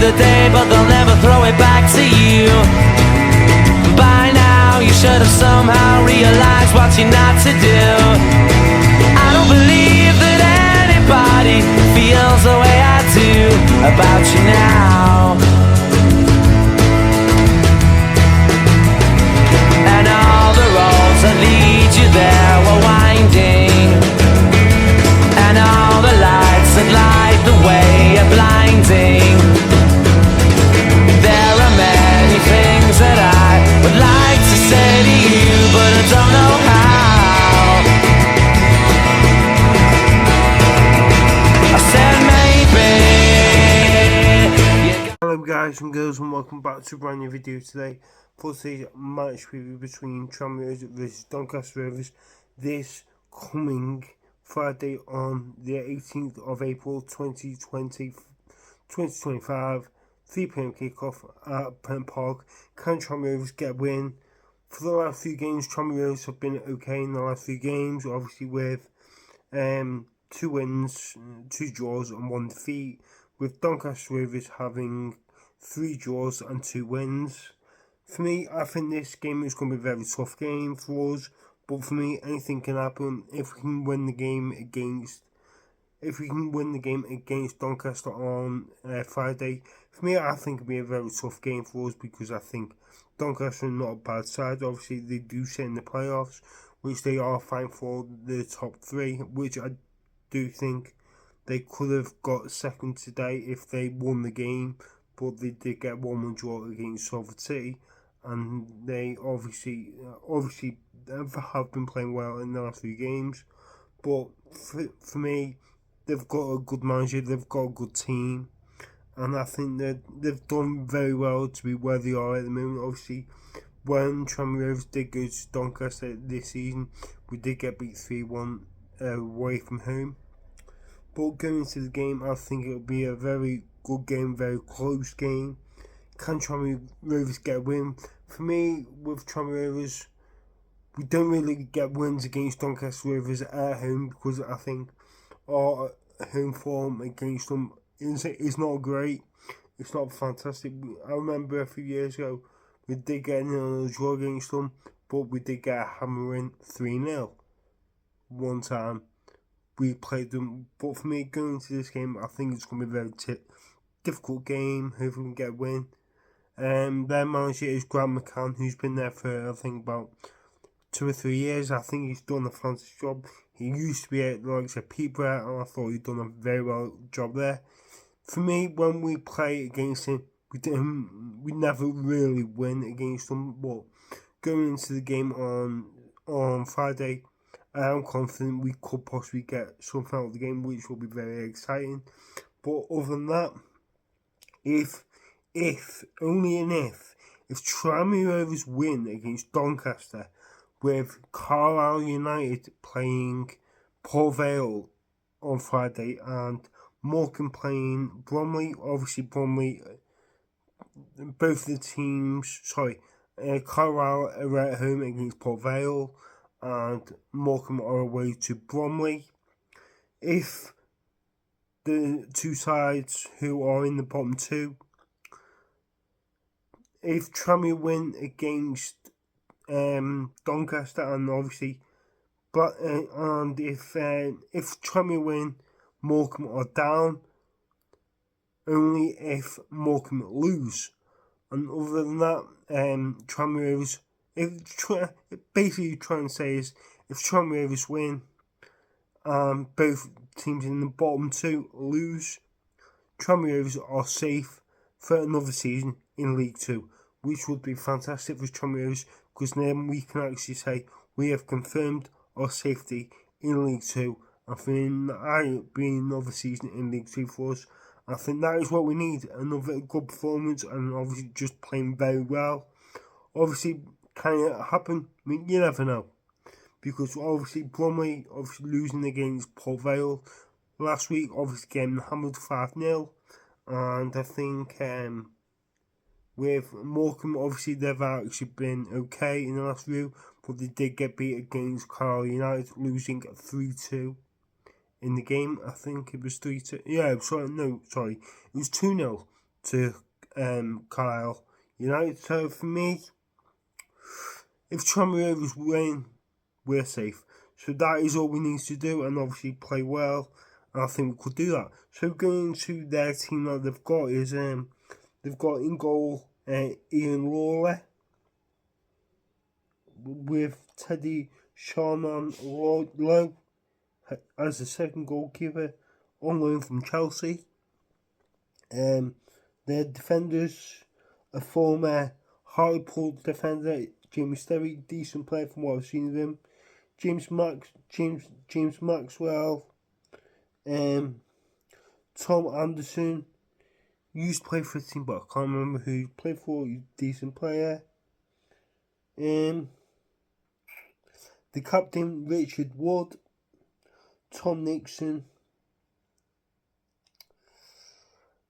the day, but they'll never throw it back to you. By now you should have somehow realized what you're not to do. I don't believe that anybody feels the way I do about you now. And all the roads that lead you there were winding, and all the lights that light the way are blinding. There are many things that I would like to say to you, but I don't know how. I said maybe. Hello guys and girls, and welcome back to a brand new video today for today's match preview between Tranmere versus Doncaster Rovers this coming Friday on the 18th of April 2025, 3 PM kickoff at Prenton Park. Can Tranmere Rovers get a win? For the last few games, Tranmere Rovers have been okay in the last few games, obviously with 2 wins, 2 draws and 1 defeat, with Doncaster Rovers having 3 draws and 2 wins. For me, I think this game is going to be a very tough game for us, but for me, anything can happen. If we can win the game against Doncaster on Friday, for me, I think it'll be a very tough game for us, because I think Doncaster are not a bad side. Obviously, they do sit in the playoffs, which they are fighting for the top 3, which I do think they could have got second today if they won the game, but they did get 1-1 draw against Rovers City, and they obviously have been playing well in the last few games. But for me, they've got a good manager, they've got a good team, and I think that they've done very well to be where they are at the moment. Obviously, when Tranmere Rovers did go to Doncaster this season, we did get beat 3-1 away from home. But going into the game, I think it'll be a very good game, very close game. Can Tranmere Rovers get a win? For me, with Tranmere Rovers, we don't really get wins against Doncaster Rovers at home, because I think our home form against them is not great. It's not fantastic. I remember a few years ago, we did get a draw against them, but we did get a hammering 3-0 one time we played them. But for me, going into this game, I think it's going to be a very difficult game. Hopefully we can get a win. Their manager is Grant McCann, who's been there for, I think, about 2 or 3 years. I think he's done a fantastic job. He used to be at Peterborough, and I thought he'd done a very well job there. For me, when we play against him, we never really win against them. But going into the game on Friday, I am confident we could possibly get something out of the game, which will be very exciting. But other than that, if Tranmere Rovers win against Doncaster, with Carlisle United playing Port Vale on Friday and Morecambe playing Bromley, obviously Bromley, both the teams, Carlisle are at home against Port Vale, and Morecambe are away to Bromley. If the two sides who are in the bottom 2, if Tranmere win against Doncaster, and obviously, and if Tranmere win, Morecambe are down. Only if Morecambe lose, and other than that, Tranmere Rovers. Basically trying to say is, if Tranmere Rovers win, both teams in the bottom 2 lose, Tranmere Rovers are safe for another season in League 2, which would be fantastic for Tranmere Rovers, because then we can actually say we have confirmed our safety in League 2, and for being another season in League 2 for us. I think that is what we need, another good performance, and obviously just playing very well. Obviously, can it happen? I mean, you never know, because obviously Bromley losing against Port Vale last week, obviously getting hammered 5-0, and I think with Morecambe, obviously they've actually been okay in the last few, but they did get beat against Carlisle United, losing 3-2 in the game. I think it was 3-2. Yeah, sorry, it was 2-0 to Carlisle United. So for me, if Tranmere Rovers win, we're safe. So that is all we need to do, and obviously play well. And I think we could do that. So going to their team that they've got is they've got in goal Ian Lawley with Teddy Sharman Lowe as the second goalkeeper on loan from Chelsea. Their defenders, a former Hartlepool defender, Jamie Sterry, decent player from what I've seen of him. James Maxwell, Tom Anderson, used to play for the team, but I can't remember who he played for. He's a decent player. The captain, Richard Wood, Tom Nixon,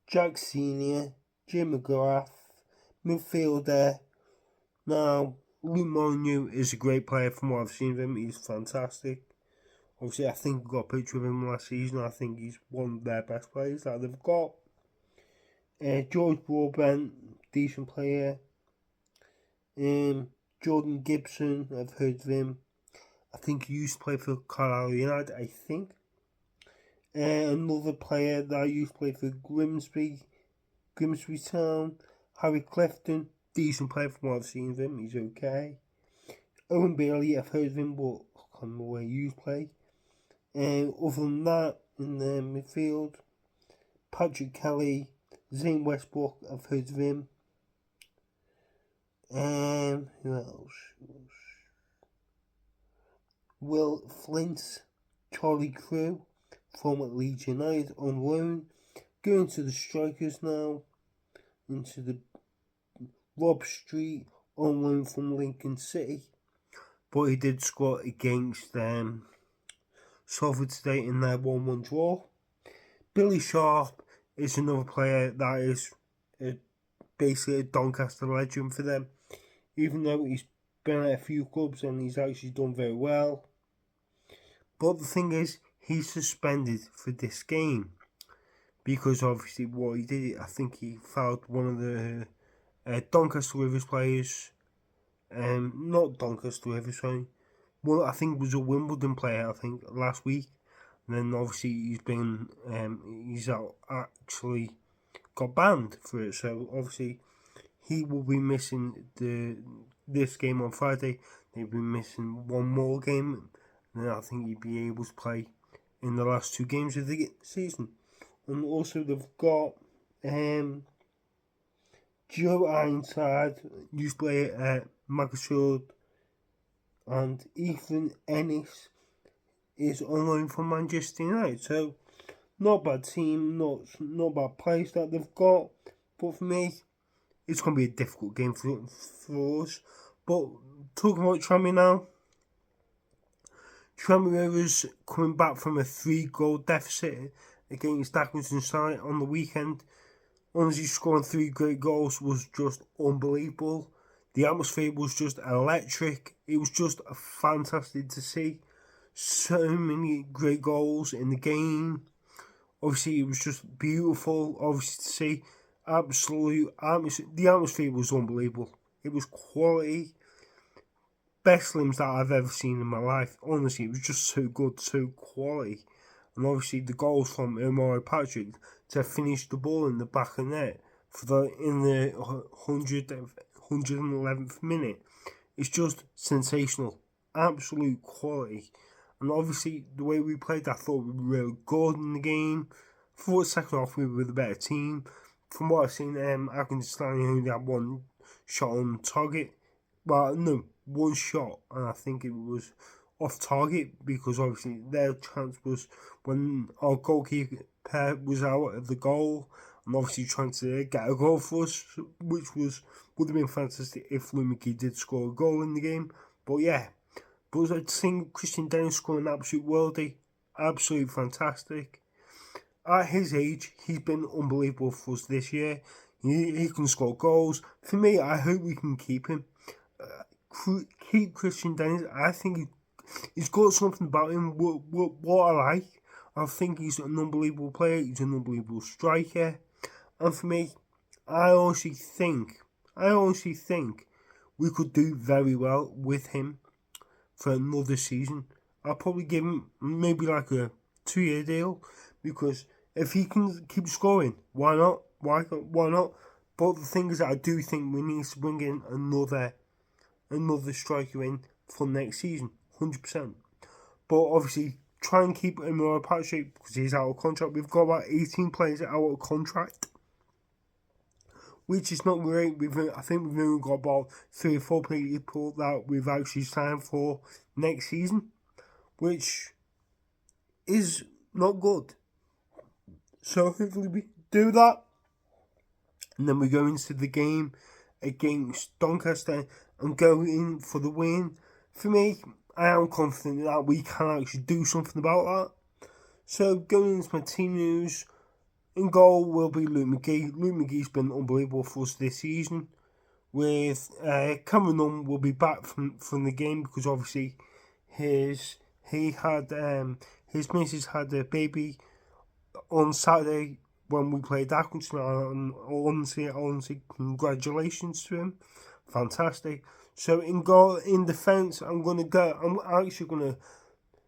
Jack Senior, Jim McGrath, midfielder. Now, Luke Molyneux is a great player from what I've seen of him. He's fantastic. Obviously, I think we got a picture of him last season. I think he's one of their best players that they've got. George Broadbent, decent player. Jordan Gibson, I've heard of him. I think he used to play for Carlisle United, I think. Another player that used to play for Grimsby Town, Harry Clifton, decent player from what I've seen of him, he's okay. Owen Bailey, I've heard of him, but I can't remember where he used to play. Other than that, in the midfield, Patrick Kelly, Zane Westbrook, I've heard of him. Who else? Will Flint, Charlie Crew, from Leeds United on loan. Going to the strikers now, into the Rob Street on loan from Lincoln City. But he did score against Salford today in their 1-1 draw. Billy Sharp is another player that is basically a Doncaster legend for them. Even though he's been at a few clubs and he's actually done very well. But the thing is, he's suspended for this game. Because obviously what he did, I think he fouled one of the Doncaster Rovers players. Not Doncaster Rovers, sorry. Well, I think it was a Wimbledon player, I think, last week. And then obviously he's actually got banned for it. So obviously he will be missing this game on Friday. They'll be missing one more game. And then I think he'll be able to play in the last 2 games of the season. And also they've got Joe Ironside, used to play at Macclesfield, and Ethan Ennis is on loan from Manchester United. So not a bad team, not bad players that they've got. But for me, it's going to be a difficult game for us. But talking about Tranmere now, Tranmere Rovers coming back from a 3-goal deficit against Accrington Stanley on the weekend. Honestly, scoring 3 great goals was just unbelievable. The atmosphere was just electric. It was just fantastic to see. So many great goals in the game. Obviously, it was just beautiful, obviously, to see. Absolute atmosphere. The atmosphere was unbelievable. It was quality. Best limbs that I've ever seen in my life. Honestly, it was just so good, so quality. And obviously, the goals from Omar Patrick to finish the ball in the back of the net in the 111th minute. It's just sensational. Absolute quality. And obviously, the way we played, I thought we were really good in the game. For the second half, we were the better team. From what I've seen, Accrington Stanley only had 1 shot on target. Well, no, 1 shot. And I think it was off target because obviously their chance was when our goalkeeper was out of the goal and obviously trying to get a goal for us, which would have been fantastic if Lumiki did score a goal in the game. But yeah, but I'd seen Christian Dennis score an absolute worldie, absolutely fantastic. At his age, he's been unbelievable for us this year. He can score goals. For me, I hope we can keep him. Keep Christian Dennis. I think he's got something about him what I like. I think he's an unbelievable player. He's an unbelievable striker. And for me, I honestly think we could do very well with him for another season. I'll probably give him maybe like a 2-year deal, because if he can keep scoring, why not? Why not? But the thing is that I do think we need to bring in another striker in for next season, 100%. But obviously, try and keep him in patch shape because he's out of contract. We've got about 18 players out of contract, which is not great. I think we've only got about 3 or 4 people that we've actually signed for next season, which is not good. So hopefully we do that. And then we go into the game against Doncaster and go in for the win. For me, I am confident that we can actually do something about that. So going into my team news, in goal will be Luke McGee. Luke McGee's been unbelievable for us this season. With Cameron Nunn will be back from the game because obviously his missus had a baby on Saturday when we played Accrington, and honestly, congratulations to him. Fantastic. So in defence, I'm actually gonna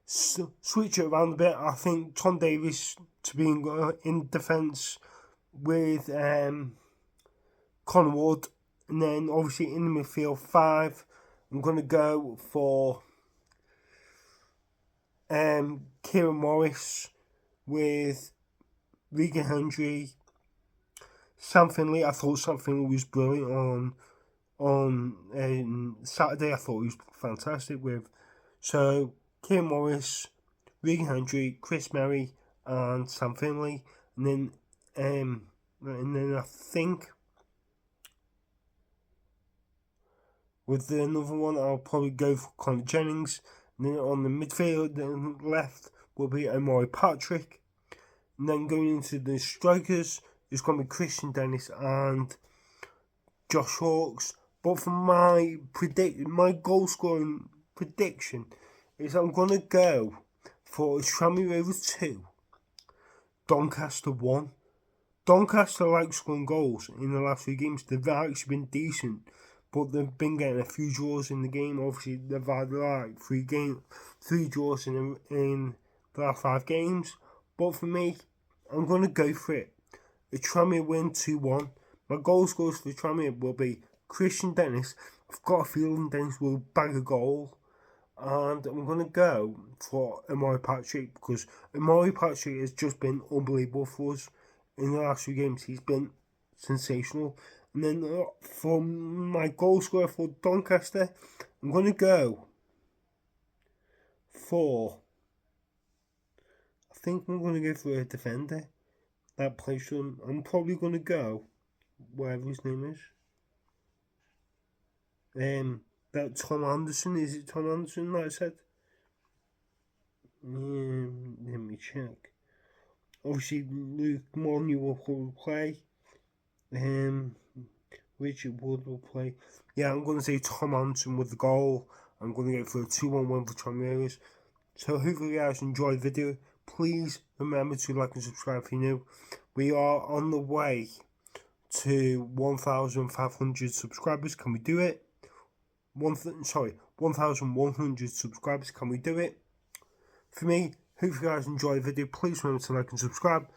switch it around a bit. I think Tom Davis to be in defence with Connor Wood, and then obviously in the midfield 5, I'm gonna go for Kieran Morris with Regan Hendry, Sam Finley. I thought Sam Finley was brilliant on Saturday. I thought he was fantastic with. So Kieran Morris, Regan Hendry, Chris Merry, and Sam Finley, and then I think with another one I'll probably go for Connor Jennings, and then on the midfield and left will be Omari Patrick. And then going into the strikers, it's going to be Christian Dennis and Josh Hawkes. But for my goal scoring prediction is I'm going to go for Tranmere Rovers 2, Doncaster 1. Doncaster like scoring goals in the last few games. They've actually been decent, but they've been getting a few draws in the game. Obviously, they've had like 3 draws in the last 5 games. But for me, I'm going to go for it. The Tranmere win 2-1. My goal scorers for Tranmere will be Christian Dennis. I've got a feeling Dennis will bag a goal. And I'm going to go for Omari Patrick because Omari Patrick has just been unbelievable for us in the last few games. He's been sensational. And then for my goal scorer for Doncaster, I'm going to go for... I think I'm going to go for a defender that plays on. I'm probably going to go whatever his name is. That Tom Anderson. Is it Tom Anderson that I said? Let me check. Obviously Luke Money will play. Richard Wood will play. Yeah, I'm going to say Tom Anderson with the goal. I'm going to go for a 2-1 win for Tranmere. So hopefully you guys enjoyed the video. Please remember to like and subscribe if you're new. We are on the way to 1,500 subscribers. Can we do it? 1,100 subscribers. Can we do it? For me, hope you guys enjoyed the video. Please remember to like and subscribe.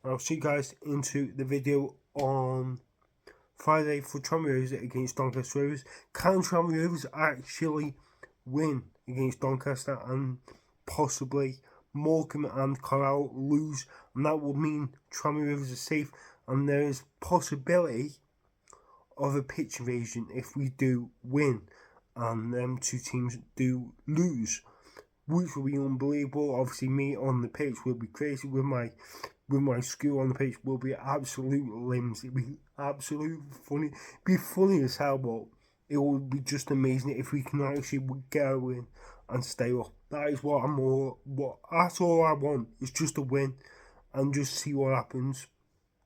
And I'll see you guys into the video on Friday for Tranmere Rovers against Doncaster Rovers. Can Tranmere Rovers actually win against Doncaster and possibly Morecambe and Corral lose? And that would mean Tranmere Rovers are safe, and there is possibility of a pitch invasion if we do win and them two teams do lose, which will be unbelievable. Obviously me on the pitch will be crazy with my school on the pitch will be absolute limbs. It'll be absolute funny. It'll be funny as hell, but it would be just amazing if we can actually go in and stay up. That is that's all I want, is just a win and just see what happens.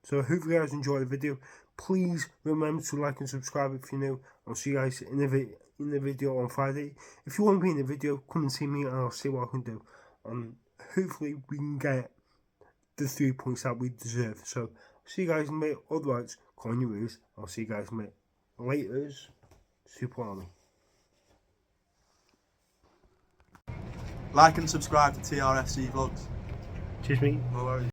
So I hope you guys enjoy the video. Please remember to like and subscribe if you're new. I'll see you guys in the video on Friday. If you want to be in the video, come and see me and I'll see what I can do. And hopefully we can get the 3 points that we deserve. So see you guys in a bit. Otherwise, Coin your ears. I'll see you guys, mate. Laters. Super Army. Like and subscribe to TRFC Vlogs. Cheers, mate. No worries.